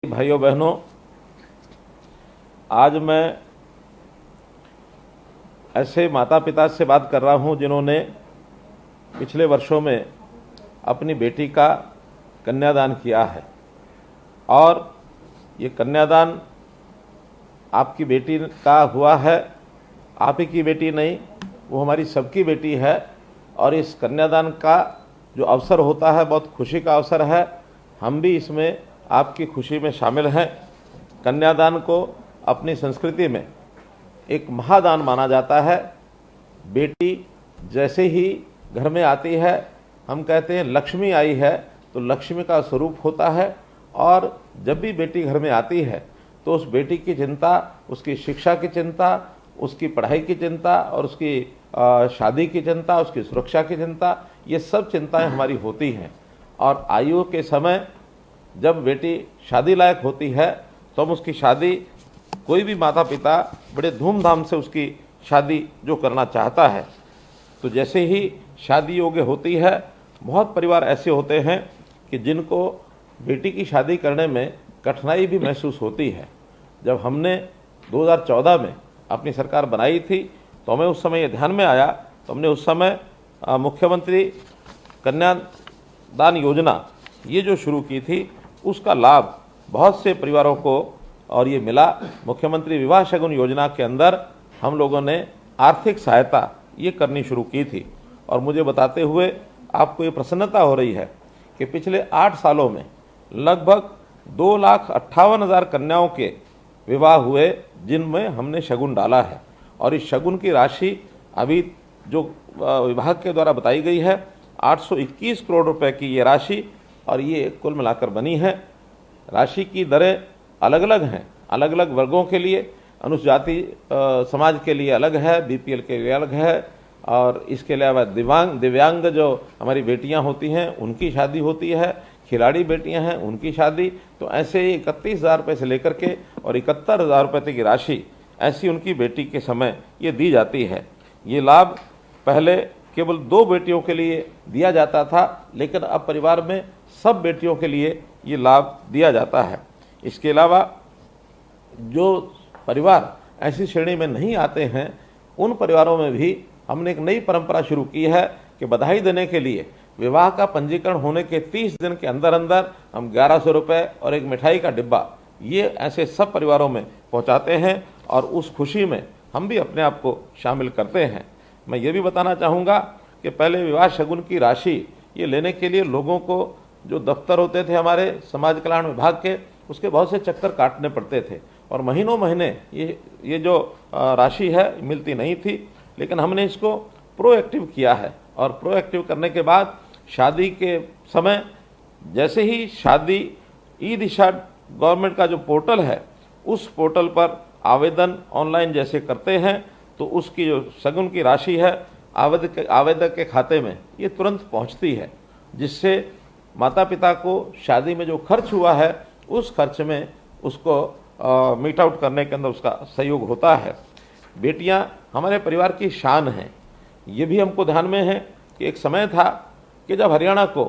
भाइयों बहनों, आज मैं ऐसे माता पिता से बात कर रहा हूं जिन्होंने पिछले वर्षों में अपनी बेटी का कन्यादान किया है। और ये कन्यादान आपकी बेटी का हुआ है, आप ही की बेटी नहीं, वो हमारी सबकी बेटी है। और इस कन्यादान का जो अवसर होता है बहुत खुशी का अवसर है। हम भी इसमें आपकी खुशी में शामिल हैं। कन्यादान को अपनी संस्कृति में एक महादान माना जाता है। बेटी जैसे ही घर में आती है, हम कहते हैं लक्ष्मी आई है, तो लक्ष्मी का स्वरूप होता है। और जब भी बेटी घर में आती है तो उस बेटी की चिंता, उसकी शिक्षा की चिंता, उसकी पढ़ाई की चिंता और उसकी शादी की चिंता, उसकी सुरक्षा की चिंता, ये सब चिंताएं हमारी होती हैं। और आयु के समय जब बेटी शादी लायक होती है तो हम उसकी शादी, कोई भी माता पिता बड़े धूमधाम से उसकी शादी जो करना चाहता है, तो जैसे ही शादी योग्य होती है, बहुत परिवार ऐसे होते हैं कि जिनको बेटी की शादी करने में कठिनाई भी महसूस होती है। जब हमने 2014 में अपनी सरकार बनाई थी तो हमें उस समय ये ध्यान में आया, तो हमने उस समय मुख्यमंत्री कन्यादान योजना ये जो शुरू की थी, उसका लाभ बहुत से परिवारों को और ये मिला। मुख्यमंत्री विवाह शगुन योजना के अंदर हम लोगों ने आर्थिक सहायता ये करनी शुरू की थी। और मुझे बताते हुए आपको ये प्रसन्नता हो रही है कि पिछले 8 सालों में लगभग 2,58,000 कन्याओं के विवाह हुए जिनमें हमने शगुन डाला है। और इस शगुन की राशि अभी जो विभाग के द्वारा बताई गई है 821 करोड़ रुपए की ये राशि, और ये कुल मिलाकर बनी है। राशि की दरें अलग अलग हैं, अलग अलग वर्गों के लिए, अनुसूचित समाज के लिए अलग है, बीपीएल के लिए अलग है। और इसके अलावा दिव्यांग जो हमारी बेटियां होती हैं उनकी शादी होती है, खिलाड़ी बेटियां हैं उनकी शादी। तो ऐसे ही 31,000 रुपये से लेकर के और 71,000 रुपये तक की राशि ऐसी उनकी बेटी के समय ये दी जाती है। ये लाभ पहले केवल 2 बेटियों के लिए दिया जाता था, लेकिन अब परिवार में सब बेटियों के लिए ये लाभ दिया जाता है। इसके अलावा जो परिवार ऐसी श्रेणी में नहीं आते हैं, उन परिवारों में भी हमने एक नई परंपरा शुरू की है कि बधाई देने के लिए विवाह का पंजीकरण होने के 30 दिन के अंदर अंदर हम 1100 रुपये और एक मिठाई का डिब्बा ये ऐसे सब परिवारों में पहुंचाते हैं। और उस खुशी में हम भी अपने आप को शामिल करते हैं। मैं ये भी बताना चाहूँगा कि पहले विवाह शगुन की राशि ये लेने के लिए लोगों को जो दफ्तर होते थे हमारे समाज कल्याण विभाग के, उसके बहुत से चक्कर काटने पड़ते थे और महीनों महीने ये जो राशि है मिलती नहीं थी। लेकिन हमने इसको प्रोएक्टिव किया है। और प्रोएक्टिव करने के बाद शादी के समय जैसे ही शादी ई दिशा गवर्नमेंट का जो पोर्टल है, उस पोर्टल पर आवेदन ऑनलाइन जैसे करते हैं, तो उसकी जो शगुन की राशि है आवेदक के खाते में ये तुरंत पहुंचती है, जिससे माता पिता को शादी में जो खर्च हुआ है उस खर्च में उसको मीट आउट करने के अंदर उसका सहयोग होता है। बेटियां हमारे परिवार की शान हैं। ये भी हमको ध्यान में है कि एक समय था कि जब हरियाणा को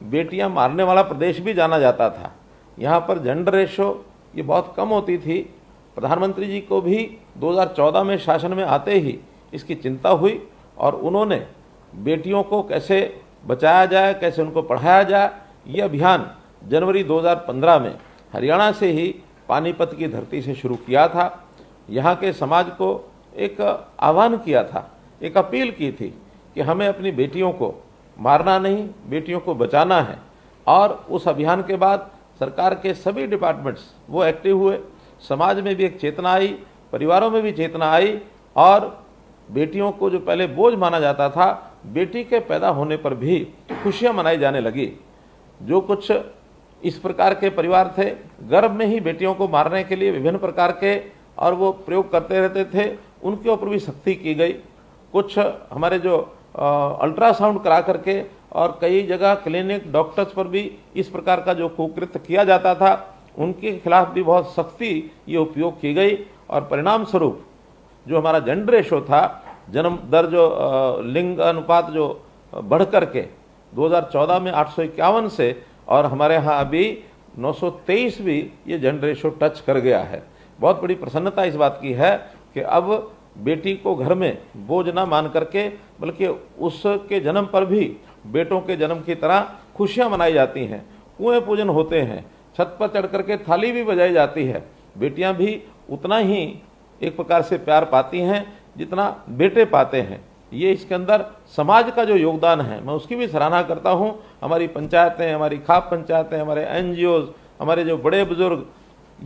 बेटियां मारने वाला प्रदेश भी जाना जाता था। यहाँ पर जेंडर रेशो ये बहुत कम होती थी। प्रधानमंत्री जी को भी 2014 में शासन में आते ही इसकी चिंता हुई और उन्होंने बेटियों को कैसे बचाया जाए, कैसे उनको पढ़ाया जाए, ये अभियान जनवरी 2015 में हरियाणा से ही पानीपत की धरती से शुरू किया था। यहाँ के समाज को एक आह्वान किया था, एक अपील की थी कि हमें अपनी बेटियों को मारना नहीं, बेटियों को बचाना है। और उस अभियान के बाद सरकार के सभी डिपार्टमेंट्स वो एक्टिव हुए, समाज में भी एक चेतना आई, परिवारों में भी चेतना आई। और बेटियों को जो पहले बोझ माना जाता था, बेटी के पैदा होने पर भी खुशियां मनाई जाने लगी। जो कुछ इस प्रकार के परिवार थे, गर्भ में ही बेटियों को मारने के लिए विभिन्न प्रकार के और वो प्रयोग करते रहते थे, उनके ऊपर भी सख्ती की गई। कुछ हमारे जो अल्ट्रासाउंड करा करके और कई जगह क्लिनिक डॉक्टर्स पर भी इस प्रकार का जो कुकृत्य किया जाता था, उनके खिलाफ भी बहुत सख्ती ये उपयोग की गई। और परिणाम स्वरूप जो हमारा जेंडर रेशो था, जन्म दर जो लिंग अनुपात जो बढ़ करके 2014 में 851 से और हमारे यहाँ अभी 923 भी ये जेंडर रेशो टच कर गया है। बहुत बड़ी प्रसन्नता इस बात की है कि अब बेटी को घर में बोझ न मान करके बल्कि उसके जन्म पर भी बेटों के जन्म की तरह खुशियां मनाई जाती हैं, कुएं पूजन होते हैं, छत पर चढ़ करके थाली भी बजाई जाती है। बेटियां भी उतना ही एक प्रकार से प्यार पाती हैं जितना बेटे पाते हैं। ये इसके अंदर समाज का जो योगदान है मैं उसकी भी सराहना करता हूँ। हमारी पंचायतें, हमारी खाप पंचायतें, हमारे NGOs, हमारे जो बड़े बुजुर्ग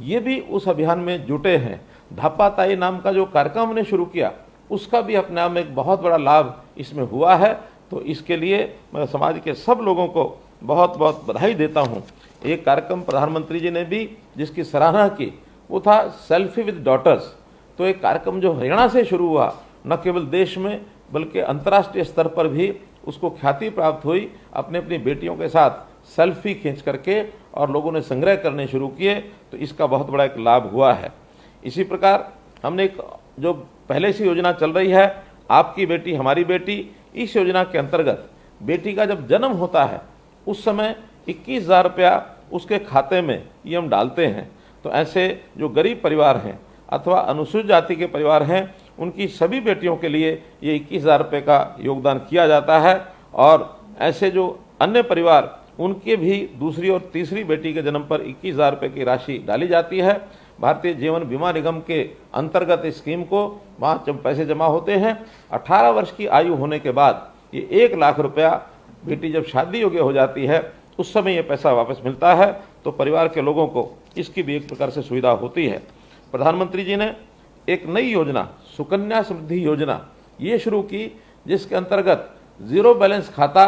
ये भी उस अभियान में जुटे हैं। धापा ताई नाम का जो कार्यक्रम हमने शुरू किया उसका भी अपने आप में एक बहुत बड़ा लाभ इसमें हुआ है। तो इसके लिए मैं समाज के सब लोगों को बहुत बहुत बधाई देता हूँ। एक कार्यक्रम प्रधानमंत्री जी ने भी जिसकी सराहना की वो था सेल्फी विद डॉटर्स। तो एक कार्यक्रम जो हरियाणा से शुरू हुआ, न केवल देश में बल्कि अंतर्राष्ट्रीय स्तर पर भी उसको ख्याति प्राप्त हुई। अपने अपनी बेटियों के साथ सेल्फी खींच करके और लोगों ने संग्रह करने शुरू किए, तो इसका बहुत बड़ा एक लाभ हुआ है। इसी प्रकार हमने एक जो पहले से योजना चल रही है आपकी बेटी हमारी बेटी, इस योजना के अंतर्गत बेटी का जब जन्म होता है उस समय 21,000 रुपया उसके खाते में ये हम डालते हैं। तो ऐसे जो गरीब परिवार हैं अथवा अनुसूचित जाति के परिवार हैं उनकी सभी बेटियों के लिए ये 21,000 रुपये का योगदान किया जाता है। और ऐसे जो अन्य परिवार उनके भी दूसरी और तीसरी बेटी के जन्म पर 21,000 रुपये की राशि डाली जाती है। भारतीय जीवन बीमा निगम के अंतर्गत इस स्कीम को वहाँ जब पैसे जमा होते हैं 18 वर्ष की आयु होने के बाद ये 1 लाख रुपया बेटी जब शादी योग्य हो जाती है उस समय ये पैसा वापस मिलता है। तो परिवार के लोगों को इसकी भी एक प्रकार से सुविधा होती है। प्रधानमंत्री जी ने एक नई योजना सुकन्या समृद्धि योजना ये शुरू की जिसके अंतर्गत जीरो बैलेंस खाता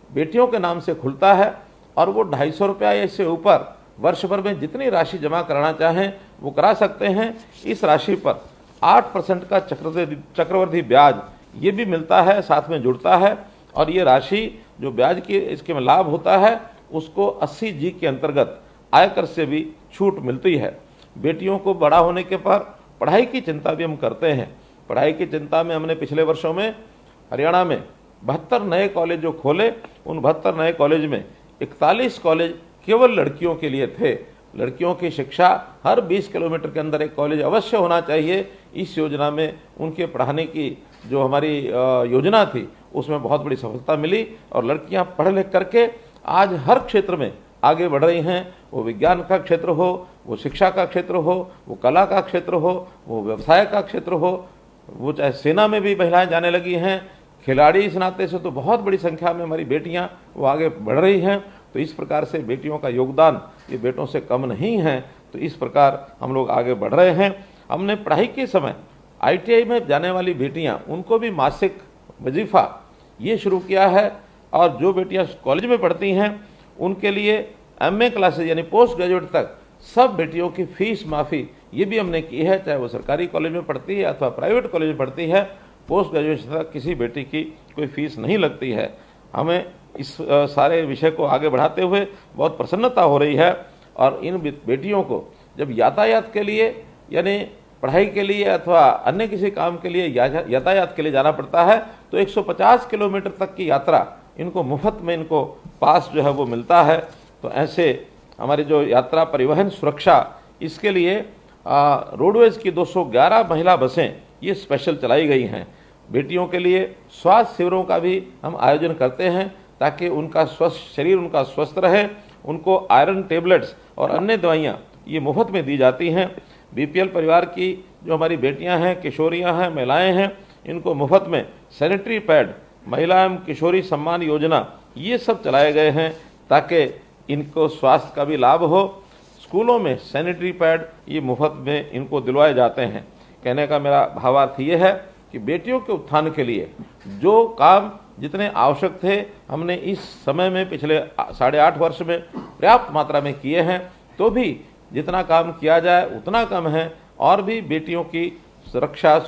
बेटियों के नाम से खुलता है और वो 250 रुपया या इससे ऊपर वर्ष भर में जितनी राशि जमा कराना चाहें वो करा सकते हैं। इस राशि पर 8% का चक्रवृद्धि ब्याज ये भी मिलता है, साथ में जुड़ता है। और ये राशि जो ब्याज की इसके में लाभ होता है उसको 80G के अंतर्गत आयकर से भी छूट मिलती है। बेटियों को बड़ा होने के पर पढ़ाई की चिंता भी हम करते हैं। पढ़ाई की चिंता में हमने पिछले वर्षों में हरियाणा में 72 नए कॉलेज जो खोले, उन 72 नए कॉलेज में 41 कॉलेज केवल लड़कियों के लिए थे। लड़कियों की शिक्षा हर 20 किलोमीटर के अंदर एक कॉलेज अवश्य होना चाहिए। इस योजना में उनके पढ़ाने की जो हमारी योजना थी उसमें बहुत बड़ी सफलता मिली और लड़कियां पढ़ लिख करके आज हर क्षेत्र में आगे बढ़ रही हैं। वो विज्ञान का क्षेत्र हो, वो शिक्षा का क्षेत्र हो, वो कला का क्षेत्र हो, वो व्यवसाय का क्षेत्र हो, वो चाहे सेना में भी महिलाएं जाने लगी हैं। खिलाड़ी इस नाते से तो बहुत बड़ी संख्या में हमारी बेटियां वो आगे बढ़ रही हैं। तो इस प्रकार से बेटियों का योगदान ये बेटों से कम नहीं है। तो इस प्रकार हम लोग आगे बढ़ रहे हैं। हमने पढ़ाई के समय ITI में जाने वाली बेटियां उनको भी मासिक वजीफा ये शुरू किया है। और जो बेटियां कॉलेज में पढ़ती हैं उनके लिए MA क्लासेज यानी पोस्ट ग्रेजुएट तक सब बेटियों की फीस माफ़ी ये भी हमने की है, चाहे वो सरकारी कॉलेज में पढ़ती है अथवा प्राइवेट कॉलेज में पढ़ती है। पोस्ट ग्रेजुएशन तक किसी बेटी की कोई फीस नहीं लगती है। हमें इस सारे विषय को आगे बढ़ाते हुए बहुत प्रसन्नता हो रही है। और इन बेटियों को जब यातायात के लिए यानी पढ़ाई के लिए अथवा अन्य किसी काम के लिए यातायात के लिए जाना पड़ता है तो 150 किलोमीटर तक की यात्रा इनको मुफ्त में इनको पास जो है वो मिलता है। तो ऐसे हमारी जो यात्रा परिवहन सुरक्षा इसके लिए रोडवेज की 211 महिला बसें ये स्पेशल चलाई गई हैं। बेटियों के लिए स्वास्थ्य शिविरों का भी हम आयोजन करते हैं ताकि उनका शरीर उनका स्वस्थ रहे। उनको आयरन टेबलेट्स और अन्य दवाइयाँ ये मुफ्त में दी जाती हैं। BPL परिवार की जो हमारी बेटियां हैं, किशोरियां हैं, महिलाएं हैं, इनको मुफ्त में सैनिटरी पैड, महिला एवं किशोरी सम्मान योजना ये सब चलाए गए हैं ताकि इनको स्वास्थ्य का भी लाभ हो। स्कूलों में सैनिटरी पैड ये मुफ्त में इनको दिलवाए जाते हैं। कहने का मेरा भावार्थ ये है कि बेटियों के उत्थान के लिए जो काम जितने आवश्यक थे हमने इस समय में पिछले 8.5 वर्ष में पर्याप्त मात्रा में किए हैं। तो भी जितना काम किया जाए उतना कम है। और भी बेटियों की सुरक्षा,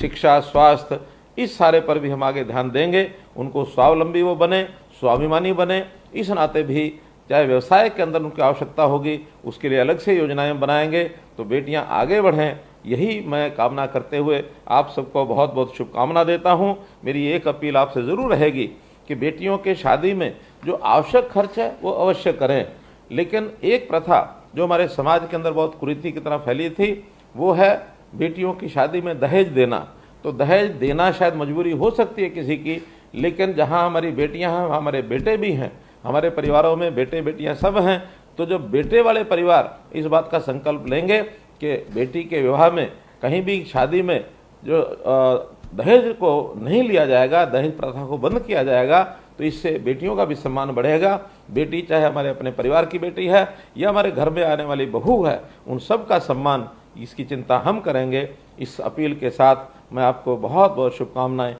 शिक्षा, स्वास्थ्य इस सारे पर भी हम आगे ध्यान देंगे। उनको स्वावलंबी वो बने, स्वाभिमानी बने। इस नाते भी चाहे व्यवसाय के अंदर उनकी आवश्यकता होगी उसके लिए अलग से योजनाएं बनाएंगे तो बेटियां आगे बढ़ें। यही मैं कामना करते हुए आप सबको बहुत बहुत शुभकामना देता हूं। मेरी एक अपील आपसे ज़रूर रहेगी कि बेटियों के शादी में जो आवश्यक खर्च है वो अवश्य करें। लेकिन एक प्रथा जो हमारे समाज के अंदर बहुत कुरीति की तरह फैली थी, वो है बेटियों की शादी में दहेज देना। तो दहेज देना शायद मजबूरी हो सकती है किसी की, लेकिन जहाँ हमारी बेटियाँ हैं वहाँ हमारे बेटे भी हैं, हमारे परिवारों में बेटे बेटियाँ सब हैं। तो जो बेटे वाले परिवार इस बात का संकल्प लेंगे कि बेटी के विवाह में कहीं भी शादी में जो दहेज को नहीं लिया जाएगा, दहेज प्रथा को बंद किया जाएगा, तो इससे बेटियों का भी सम्मान बढ़ेगा। बेटी चाहे हमारे अपने परिवार की बेटी है या हमारे घर में आने वाली बहू है, उन सब का सम्मान, इसकी चिंता हम करेंगे। इस अपील के साथ मैं आपको बहुत बहुत शुभकामनाएं